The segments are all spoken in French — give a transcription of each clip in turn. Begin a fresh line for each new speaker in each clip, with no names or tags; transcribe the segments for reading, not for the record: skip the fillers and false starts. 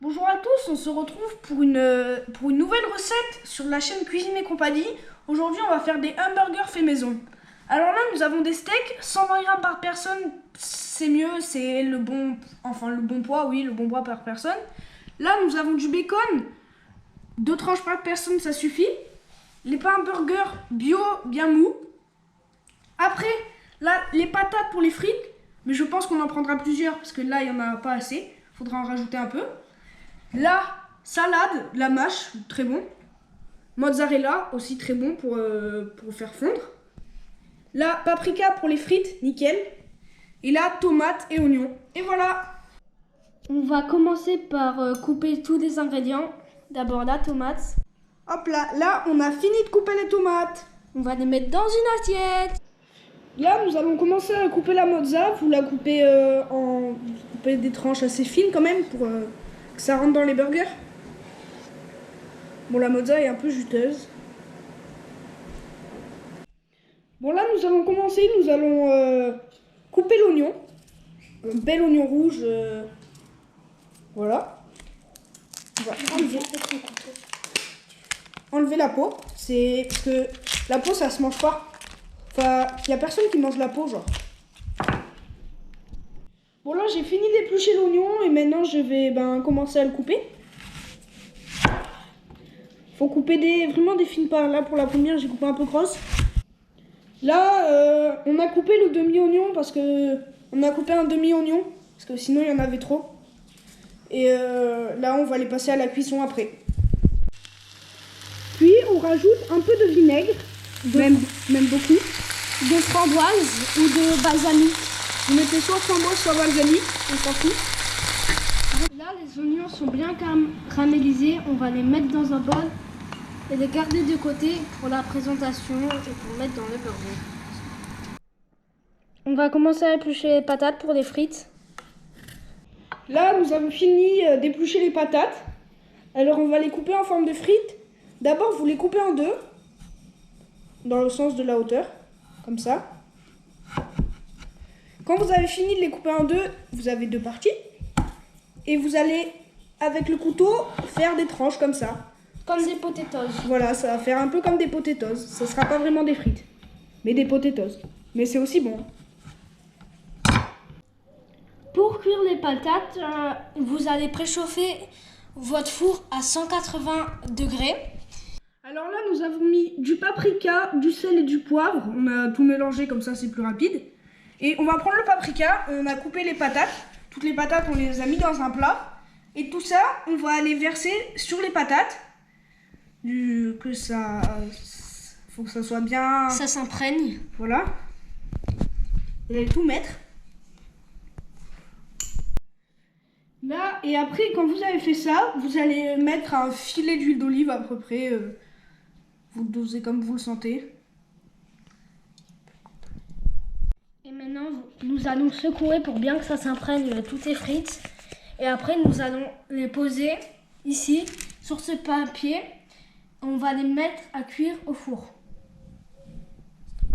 Bonjour à tous, on se retrouve pour une nouvelle recette sur la chaîne Cuisine et Compagnie. Aujourd'hui, on va faire des hamburgers faits maison. Alors là, nous avons des steaks, 120 grammes par personne, c'est mieux, c'est le bon poids, oui, le bon poids par personne. Là, nous avons du bacon, 2 tranches par personne, ça suffit. Les pains hamburgers bio, bien mous. Après, là, les patates pour les frites, mais je pense qu'on en prendra plusieurs parce que là, il n'y en a pas assez. Il faudra en rajouter un peu. La salade, la mâche, très bon. Mozzarella, aussi très bon pour faire fondre. La paprika pour les frites, nickel. Et la tomate et oignon. Et voilà.
On va commencer par couper tous les ingrédients. D'abord la tomate.
Hop là, là on a fini de couper les tomates.
On va les mettre dans une assiette.
Là nous allons commencer à couper la mozza. Vous la coupez vous coupez des tranches assez fines quand même pour que ça rentre dans les burgers. Bon, la mozza est un peu juteuse. Bon, là nous allons commencer, nous allons couper l'oignon. Un bel oignon rouge. Voilà. On va enlever la peau. C'est parce que la peau ça se mange pas. Enfin, il n'y a personne qui mange la peau, genre. Bon, là j'ai fini d'éplucher l'oignon et maintenant je vais commencer à le couper. Faut couper vraiment des fines parts. Là pour la première j'ai coupé un peu grosse. Là on a coupé le demi-oignon parce que on a coupé un demi-oignon parce que sinon il y en avait trop. Et là on va les passer à la cuisson après. Puis on rajoute un peu de vinaigre, même beaucoup.
De framboise ou de balsamique.
Vous mettez soit framboise soit balsamique, on s'en fout.
Là les oignons sont bien caramélisés. On va les mettre dans un bol et les garder de côté pour la présentation et pour mettre dans le burger. On va commencer à éplucher les patates pour les frites.
Là, nous avons fini d'éplucher les patates. Alors, on va les couper en forme de frites. D'abord, vous les coupez en deux, dans le sens de la hauteur, comme ça. Quand vous avez fini de les couper en deux, vous avez deux parties. Et vous allez, avec le couteau, faire des tranches comme ça.
Comme des potatoes.
Voilà, ça va faire un peu comme des potatoes. Ça sera pas vraiment des frites, mais des potatoes. Mais c'est aussi bon.
Pour cuire les patates, vous allez préchauffer votre four à 180 degrés.
Alors là, nous avons mis du paprika, du sel et du poivre. On a tout mélangé, comme ça c'est plus rapide. Et on va prendre le paprika, on a coupé les patates. Toutes les patates, on les a mis dans un plat. Et tout ça, on va aller verser sur les patates. Faut que ça soit bien...
Ça s'imprègne.
Voilà. Vous allez tout mettre. Là, et après, quand vous avez fait ça, vous allez mettre un filet d'huile d'olive à peu près. Vous le dosez comme vous le sentez.
Et maintenant, nous allons secouer pour bien que ça s'imprègne toutes les frites. Et après, nous allons les poser ici, sur ce papier. On va les mettre à cuire au four.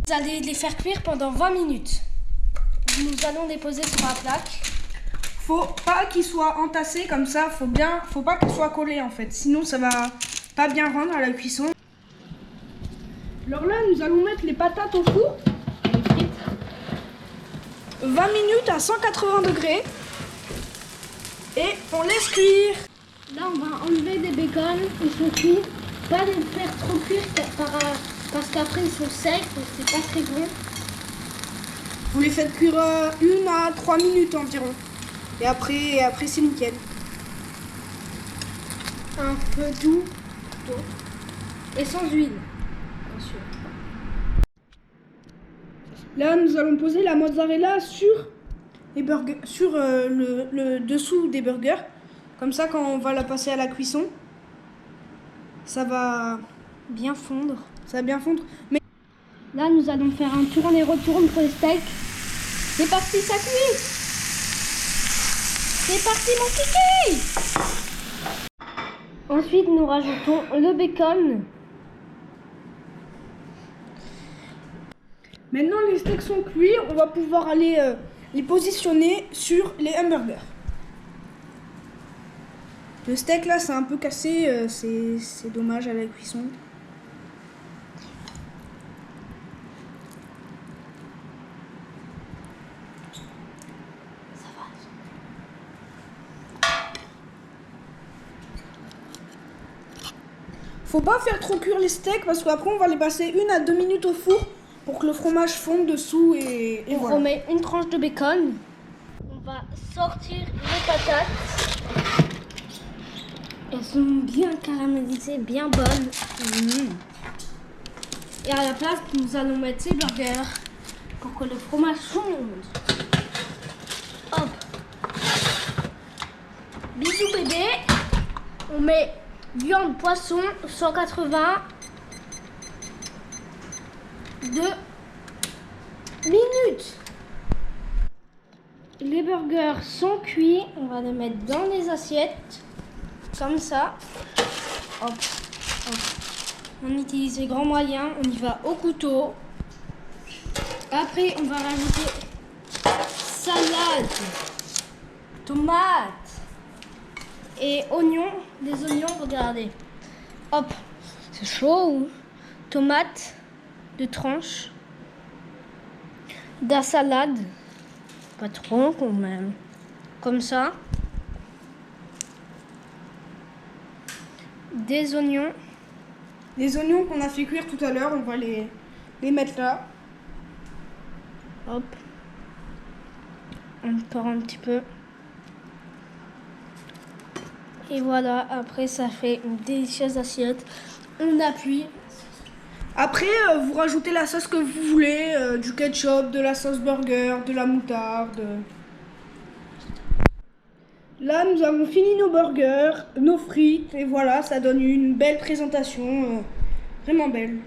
Vous allez les faire cuire pendant 20 minutes. Nous allons les poser sur la plaque.
Faut pas qu'ils soient entassés comme ça, faut pas qu'ils soient collés en fait. Sinon, ça va pas bien rendre à la cuisson. Alors là, nous allons mettre les patates au four. Les frites. 20 minutes à 180 degrés. Et on laisse cuire.
Là, on va enlever des bacon, ils sont cuits. Pas les faire trop cuire parce qu'après ils sont secs, donc c'est pas très bon.
Vous les faites cuire 1 à 3 minutes environ. Et après c'est nickel.
Un peu doux. Et sans huile, bien sûr.
Là, nous allons poser la mozzarella sur les burgers, sur le dessous des burgers. Comme ça, quand on va la passer à la cuisson, ça va
Bien fondre.
Ça va bien fondre. Mais
là, nous allons faire un tourne et retourne pour les steaks. C'est parti, ça cuit. C'est parti, mon kiki. Ensuite, nous rajoutons le bacon.
maintenant, les steaks sont cuits. On va pouvoir aller les positionner sur les hamburgers. Le steak là, c'est un peu cassé, c'est dommage à la cuisson. Faut pas faire trop cuire les steaks parce qu'après on va les passer 1 à 2 minutes au four pour que le fromage fonde dessous et
On
voilà.
remet une tranche de bacon. On va sortir les patates. Elles sont bien caramélisées, bien bonnes. Et à la place, nous allons mettre ces burgers pour que le fromage fonde. Hop. Bisous bébé. On met viande, poisson, 180. 2 minutes. Les burgers sont cuits. On va les mettre dans les assiettes. Comme ça. Hop, hop. On utilise les grands moyens. On y va au couteau. Après, on va rajouter salade, tomate et oignons. Des oignons, regardez. Hop, c'est chaud. Ou tomate de tranches. De la salade. Pas trop quand même. Comme ça. Des oignons.
Les oignons qu'on a fait cuire tout à l'heure, on va les mettre là.
Hop. Encore un petit peu. Et voilà, après ça fait une délicieuse assiette. On appuie.
Après, vous rajoutez la sauce que vous voulez, du ketchup, de la sauce burger, de la moutarde. Là, nous avons fini nos burgers, nos frites, et voilà, ça donne une belle présentation, vraiment belle.